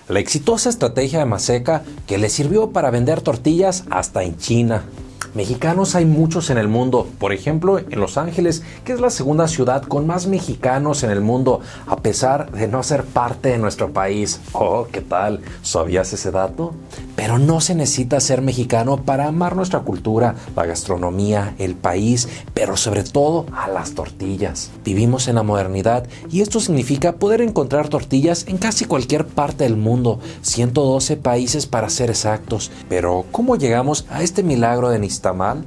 La exitosa estrategia de Maseca que le sirvió para vender tortillas hasta en China. Mexicanos hay muchos en el mundo, por ejemplo en Los Ángeles, que es la segunda ciudad con más mexicanos en el mundo, a pesar de no ser parte de nuestro país. Oh, ¿qué tal? ¿Sabías ese dato? Pero no se necesita ser mexicano para amar nuestra cultura, la gastronomía, el país, pero sobre todo a las tortillas. Vivimos en la modernidad y esto significa poder encontrar tortillas en casi cualquier parte del mundo, 112 países para ser exactos. Pero, ¿cómo llegamos a este milagro de Nixtamal?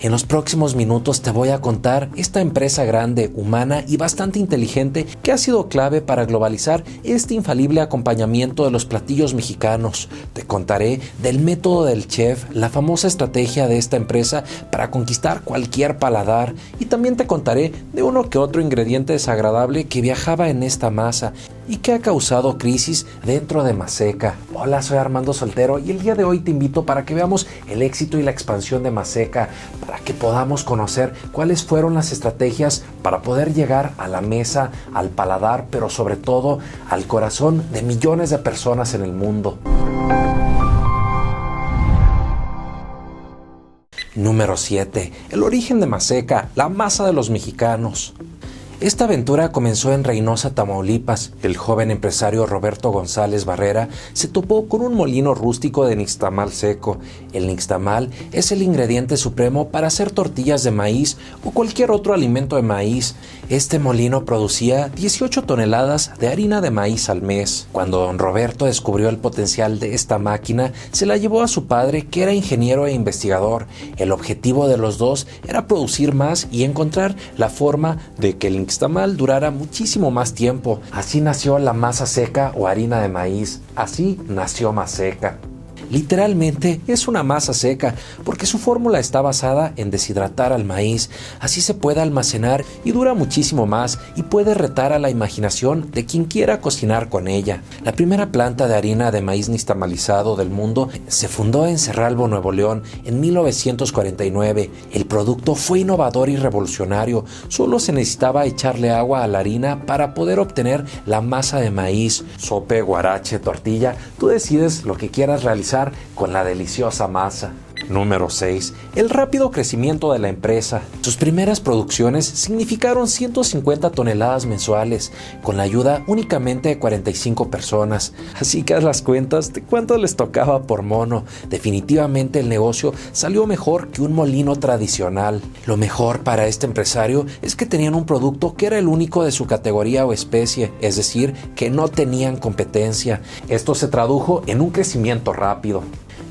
En los próximos minutos te voy a contar esta empresa grande, humana y bastante inteligente que ha sido clave para globalizar este infalible acompañamiento de los platillos mexicanos. Te contaré del método del chef, la famosa estrategia de esta empresa para conquistar cualquier paladar, y también te contaré de uno que otro ingrediente desagradable que viajaba en esta masa y que ha causado crisis dentro de Maseca. Hola, soy Armando Soltero y el día de hoy te invito para que veamos el éxito y la expansión de Maseca, para que podamos conocer cuáles fueron las estrategias para poder llegar a la mesa, al paladar, pero sobre todo al corazón de millones de personas en el mundo. Número 7. El origen de Maseca, la masa de los mexicanos. Esta aventura comenzó en Reynosa, Tamaulipas. El joven empresario Roberto González Barrera se topó con un molino rústico de nixtamal seco. El nixtamal es el ingrediente supremo para hacer tortillas de maíz o cualquier otro alimento de maíz. Este molino producía 18 toneladas de harina de maíz al mes. Cuando don Roberto descubrió el potencial de esta máquina, se la llevó a su padre, que era ingeniero e investigador. El objetivo de los dos era producir más y encontrar la forma de que el nixtamal durara muchísimo más tiempo. Así nació la masa seca o harina de maíz. Así nació Maseca. Literalmente es una masa seca, porque su fórmula está basada en deshidratar al maíz. Así se puede almacenar y dura muchísimo más, y puede retar a la imaginación de quien quiera cocinar con ella. La primera planta de harina de maíz nixtamalizado del mundo se fundó en Cerralbo, Nuevo León, en 1949. El producto fue innovador y revolucionario. Solo se necesitaba echarle agua a la harina para poder obtener la masa de maíz. Sope, guarache, tortilla, tú decides lo que quieras realizar con la deliciosa masa. Número 6. El rápido crecimiento de la empresa. Sus primeras producciones significaron 150 toneladas mensuales, con la ayuda únicamente de 45 personas. Así que haz las cuentas de cuánto les tocaba por mono. Definitivamente el negocio salió mejor que un molino tradicional. Lo mejor para este empresario es que tenían un producto que era el único de su categoría o especie, es decir, que no tenían competencia. Esto se tradujo en un crecimiento rápido.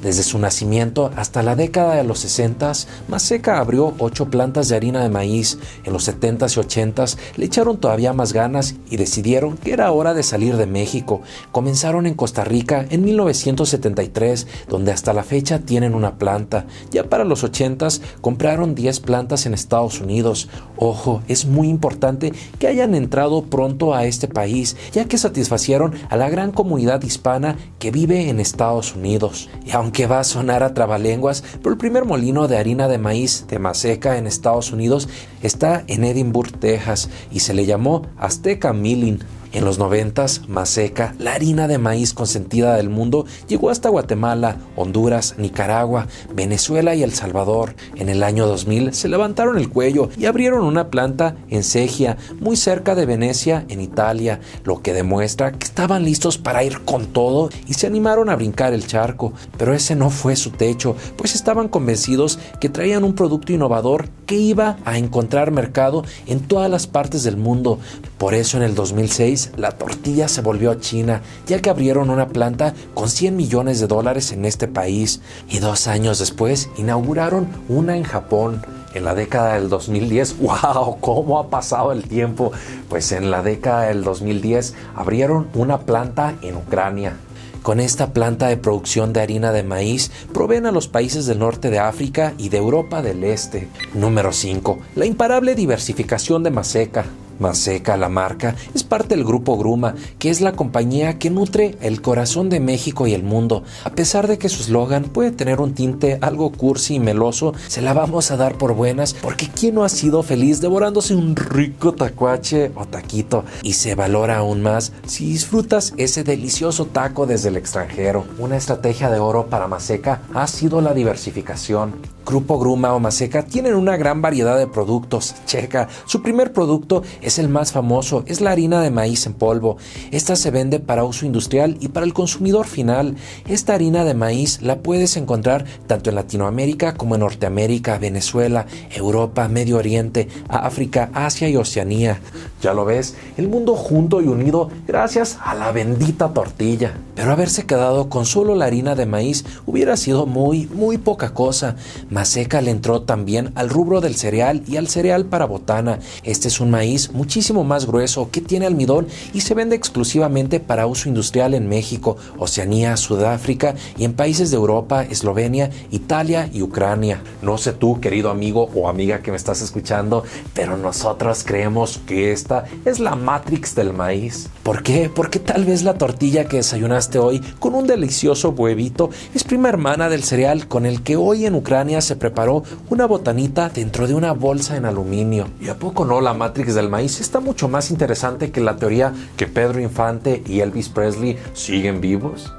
Desde su nacimiento hasta la década de los 60, Maseca abrió 8 plantas de harina de maíz. En los 70s y 80s le echaron todavía más ganas y decidieron que era hora de salir de México. Comenzaron en Costa Rica en 1973, donde hasta la fecha tienen una planta. Ya para los 80s compraron 10 plantas en Estados Unidos. Ojo, es muy importante que hayan entrado pronto a este país, ya que satisfacieron a la gran comunidad hispana que vive en Estados Unidos. Y aunque va a sonar a trabalenguas, pero el primer molino de harina de maíz de Maseca en Estados Unidos está en Edinburgh, Texas, y se le llamó Azteca Milling. En los 90s, Maseca, la harina de maíz consentida del mundo, llegó hasta Guatemala, Honduras, Nicaragua, Venezuela y El Salvador. En el año 2000 se levantaron el cuello y abrieron una planta en Segia, muy cerca de Venecia, en Italia, lo que demuestra que estaban listos para ir con todo y se animaron a brincar el charco. Pero ese no fue su techo, pues estaban convencidos que traían un producto innovador que iba a encontrar mercado en todas las partes del mundo. Por eso en el 2006 la tortilla se volvió china, ya que abrieron una planta con $100 millones en este país, y 2 años después inauguraron una en Japón. En la década del 2010, ¡wow! ¿Cómo ha pasado el tiempo? Pues en la década del 2010 abrieron una planta en Ucrania. Con esta planta de producción de harina de maíz proveen a los países del norte de África y de Europa del Este. Número 5. La imparable diversificación de Maseca. Maseca, la marca, es parte del Grupo Gruma, que es la compañía que nutre el corazón de México y el mundo. A pesar de que su eslogan puede tener un tinte algo cursi y meloso, se la vamos a dar por buenas, porque ¿quién no ha sido feliz devorándose un rico tacuache o taquito? Y se valora aún más si disfrutas ese delicioso taco desde el extranjero. Una estrategia de oro para Maseca ha sido la diversificación. Grupo Gruma o Maseca tienen una gran variedad de productos. Checa, su primer producto es el más famoso, es la harina de maíz en polvo. Esta se vende para uso industrial y para el consumidor final. Esta harina de maíz la puedes encontrar tanto en Latinoamérica como en Norteamérica, Venezuela, Europa, Medio Oriente, África, Asia y Oceanía. Ya lo ves, el mundo junto y unido gracias a la bendita tortilla. Pero haberse quedado con solo la harina de maíz hubiera sido muy poca cosa. Maseca le entró también al rubro del cereal y al cereal para botana. Este es un maíz muchísimo más grueso que tiene almidón y se vende exclusivamente para uso industrial en México, Oceanía, Sudáfrica y en países de Europa, Eslovenia, Italia y Ucrania. No sé tú, querido amigo o amiga que me estás escuchando, pero nosotros creemos que esta es la Matrix del maíz. ¿Por qué? Porque tal vez la tortilla que desayunaste hoy con un delicioso huevito es prima hermana del cereal con el que hoy en Ucrania se preparó una botanita dentro de una bolsa en aluminio. ¿Y a poco no la Matrix del maíz está mucho más interesante que la teoría que Pedro Infante y Elvis Presley siguen vivos?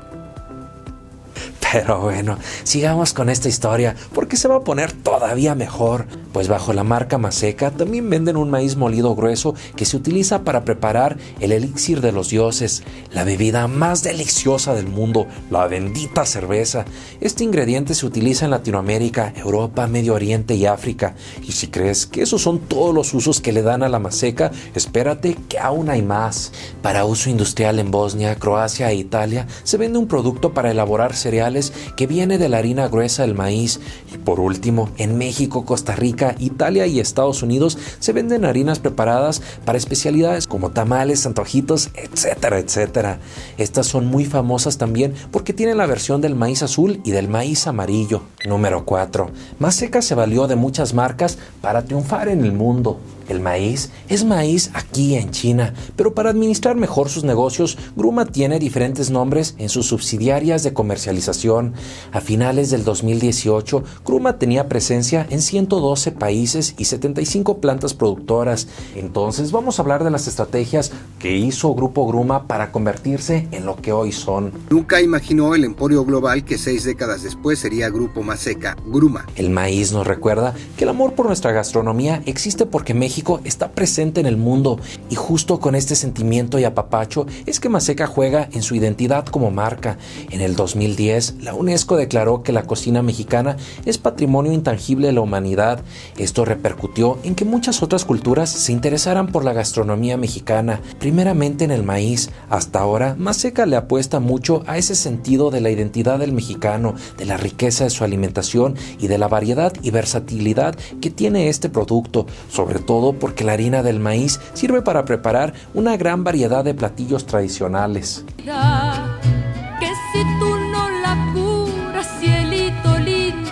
Pero bueno, sigamos con esta historia porque se va a poner todavía mejor. Pues bajo la marca Maseca también venden un maíz molido grueso que se utiliza para preparar el elixir de los dioses, la bebida más deliciosa del mundo, la bendita cerveza. Este ingrediente se utiliza en Latinoamérica, Europa, Medio Oriente y África. Y si crees que esos son todos los usos que le dan a la Maseca, espérate que aún hay más. Para uso industrial en Bosnia, Croacia e Italia se vende un producto para elaborar cereales que viene de la harina gruesa del maíz. Y por último, en México, Costa Rica, Italia y Estados Unidos se venden harinas preparadas para especialidades como tamales, antojitos, etcétera, etcétera. Estas son muy famosas también porque tienen la versión del maíz azul y del maíz amarillo. Número 4. Maseca se valió de muchas marcas para triunfar en el mundo. El maíz es maíz aquí en China, pero para administrar mejor sus negocios, Gruma tiene diferentes nombres en sus subsidiarias de comercialización. A finales del 2018, Gruma tenía presencia en 112 países y 75 plantas productoras. Entonces vamos a hablar de las estrategias que hizo Grupo Gruma para convertirse en lo que hoy son. Nunca imaginó el emporio global que 6 décadas después sería Grupo Maseca, Gruma. El maíz nos recuerda que el amor por nuestra gastronomía existe porque México está presente en el mundo, y justo con este sentimiento y apapacho es que Maseca juega en su identidad como marca. En el 2010, la UNESCO declaró que la cocina mexicana es patrimonio intangible de la humanidad. Esto repercutió en que muchas otras culturas se interesaran por la gastronomía mexicana, primeramente en el maíz. Hasta ahora, Maseca le apuesta mucho a ese sentido de la identidad del mexicano, de la riqueza de su alimentación y de la variedad y versatilidad que tiene este producto, sobre todo porque la harina del maíz sirve para preparar una gran variedad de platillos tradicionales. Que si tú no la curas, cielito lindo,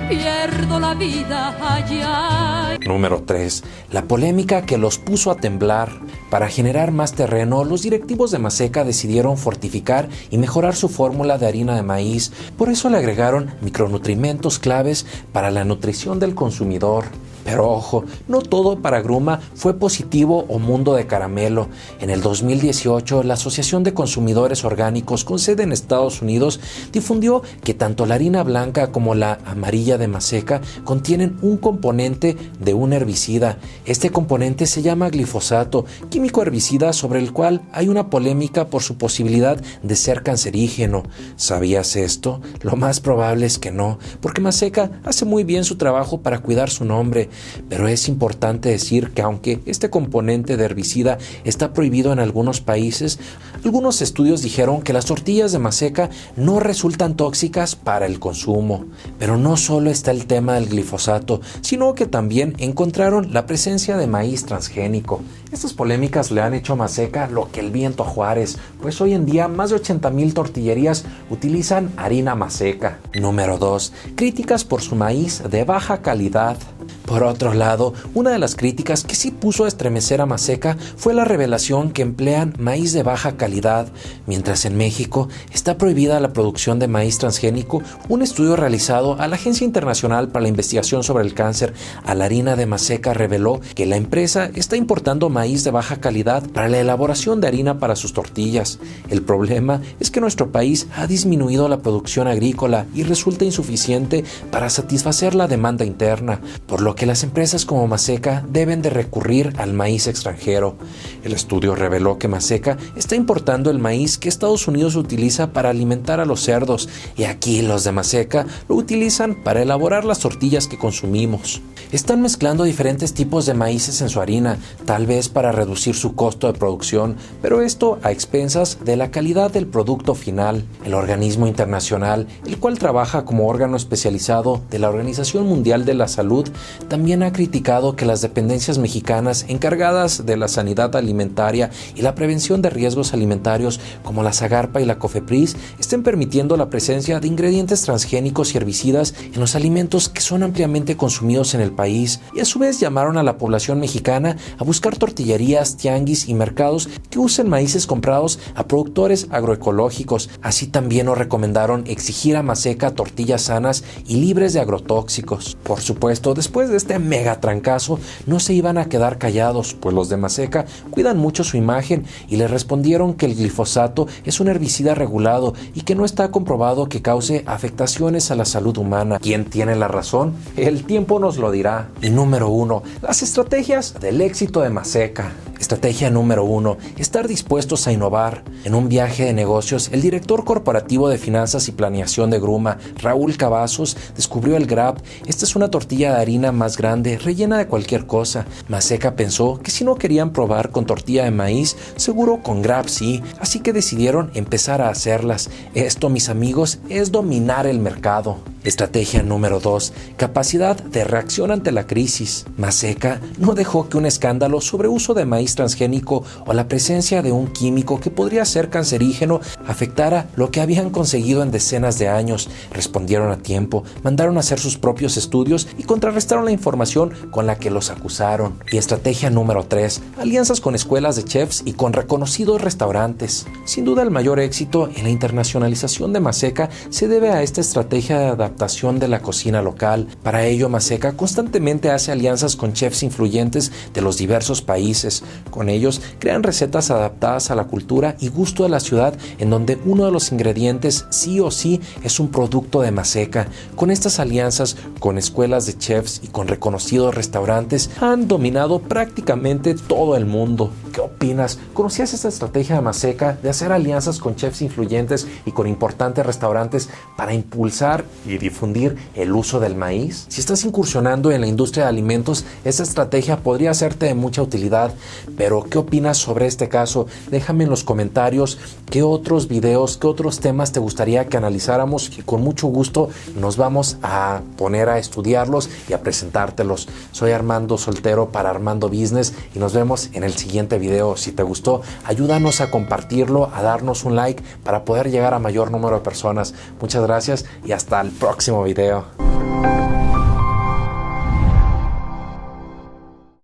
pierdo la vida allá. Número 3. La polémica que los puso a temblar. Para generar más terreno, los directivos de Maseca decidieron fortificar y mejorar su fórmula de harina de maíz. Por eso le agregaron micronutrimentos claves para la nutrición del consumidor. Pero ojo, no todo para Gruma fue positivo o mundo de caramelo. En el 2018, la Asociación de Consumidores Orgánicos con sede en Estados Unidos difundió que tanto la harina blanca como la amarilla de Maseca contienen un componente de un herbicida. Este componente se llama glifosato, químico herbicida sobre el cual hay una polémica por su posibilidad de ser cancerígeno. ¿Sabías esto? Lo más probable es que no, porque Maseca hace muy bien su trabajo para cuidar su nombre. Pero es importante decir que aunque este componente de herbicida está prohibido en algunos países, algunos estudios dijeron que las tortillas de Maseca no resultan tóxicas para el consumo. Pero no solo está el tema del glifosato, sino que también encontraron la presencia de maíz transgénico. Estas polémicas le han hecho a Maseca lo que el viento a Juárez, pues hoy en día más de 80,000 tortillerías utilizan harina Maseca. Número 2. Críticas por su maíz de baja calidad. Por otro lado, una de las críticas que sí puso a estremecer a Maseca fue la revelación que emplean maíz de baja calidad, mientras en México está prohibida la producción de maíz transgénico. Un estudio realizado a la Agencia Internacional para la Investigación sobre el Cáncer a la Harina de Maseca reveló que la empresa está importando maíz de baja calidad para la elaboración de harina para sus tortillas. El problema es que nuestro país ha disminuido la producción agrícola y resulta insuficiente para satisfacer la demanda interna, por lo que las empresas como Maseca deben de recurrir al maíz extranjero. El estudio reveló que Maseca está importando el maíz que Estados Unidos utiliza para alimentar a los cerdos, y aquí los de Maseca lo utilizan para elaborar las tortillas que consumimos. Están mezclando diferentes tipos de maíces en su harina, tal vez para reducir su costo de producción, pero esto a expensas de la calidad del producto final. El organismo internacional, el cual trabaja como órgano especializado de la Organización Mundial de la Salud, también ha criticado que las dependencias mexicanas encargadas de la sanidad alimentaria y la prevención de riesgos alimentarios, como la Zagarpa y la COFEPRIS, estén permitiendo la presencia de ingredientes transgénicos y herbicidas en los alimentos que son ampliamente consumidos en el país, y a su vez llamaron a la población mexicana a buscar tortillerías, tianguis y mercados que usen maíces comprados a productores agroecológicos. Así también nos recomendaron exigir a Maseca tortillas sanas y libres de agrotóxicos. Por supuesto, después de este mega trancazo, no se iban a quedar callados, pues los de Maseca cuidan mucho su imagen y le respondieron que el glifosato es un herbicida regulado y que no está comprobado que cause afectaciones a la salud humana. ¿Quién tiene la razón? El tiempo nos lo dirá. Y número 1, las estrategias del éxito de Maseca. Estrategia número 1, estar dispuestos a innovar. En un viaje de negocios, el director corporativo de finanzas y planeación de Gruma, Raúl Cavazos, descubrió el Grab. Esta es una tortilla de harina más grande, rellena de cualquier cosa. Maseca pensó que si no querían probar con tortilla de maíz, seguro con Grab sí, así que decidieron empezar a hacerlas. Esto, mis amigos, es dominar el mercado. Estrategia número 2, capacidad de reacción ante la crisis. Maseca no dejó que un escándalo sobre uso de maíz transgénico o la presencia de un químico que podría ser cancerígeno afectara lo que habían conseguido en decenas de años. Respondieron a tiempo, mandaron a hacer sus propios estudios y contrarrestaron la información con la que los acusaron. Y estrategia número 3, alianzas con escuelas de chefs y con reconocidos restaurantes. Sin duda el mayor éxito en la internacionalización de Maseca se debe a esta estrategia de adaptación de la cocina local. Para ello, Maseca constantemente hace alianzas con chefs influyentes de los diversos países. Con ellos crean recetas adaptadas a la cultura y gusto de la ciudad, en donde uno de los ingredientes sí o sí es un producto de Maseca. Con estas alianzas con escuelas de chefs y con reconocidos restaurantes han dominado prácticamente todo el mundo. ¿Qué opinas? ¿Conocías esta estrategia de Maseca de hacer alianzas con chefs influyentes y con importantes restaurantes para impulsar y difundir el uso del maíz? Si estás incursionando en la industria de alimentos, esta estrategia podría serte de mucha utilidad, pero ¿qué opinas sobre este caso? Déjame en los comentarios qué otros videos, qué otros temas te gustaría que analizáramos, y con mucho gusto nos vamos a poner a estudiarlos y a presentártelos. Soy Armando Soltero para Armando Business y nos vemos en el siguiente video. Si te gustó, ayúdanos a compartirlo, a darnos un like para poder llegar a mayor número de personas. Muchas gracias y hasta el próximo video.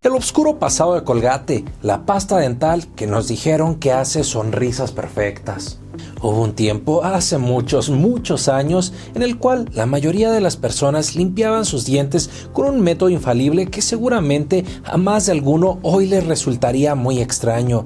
El oscuro pasado de Colgate, la pasta dental que nos dijeron que hace sonrisas perfectas. Hubo un tiempo, hace muchos años, en el cual la mayoría de las personas limpiaban sus dientes con un método infalible que seguramente a más de alguno hoy les resultaría muy extraño.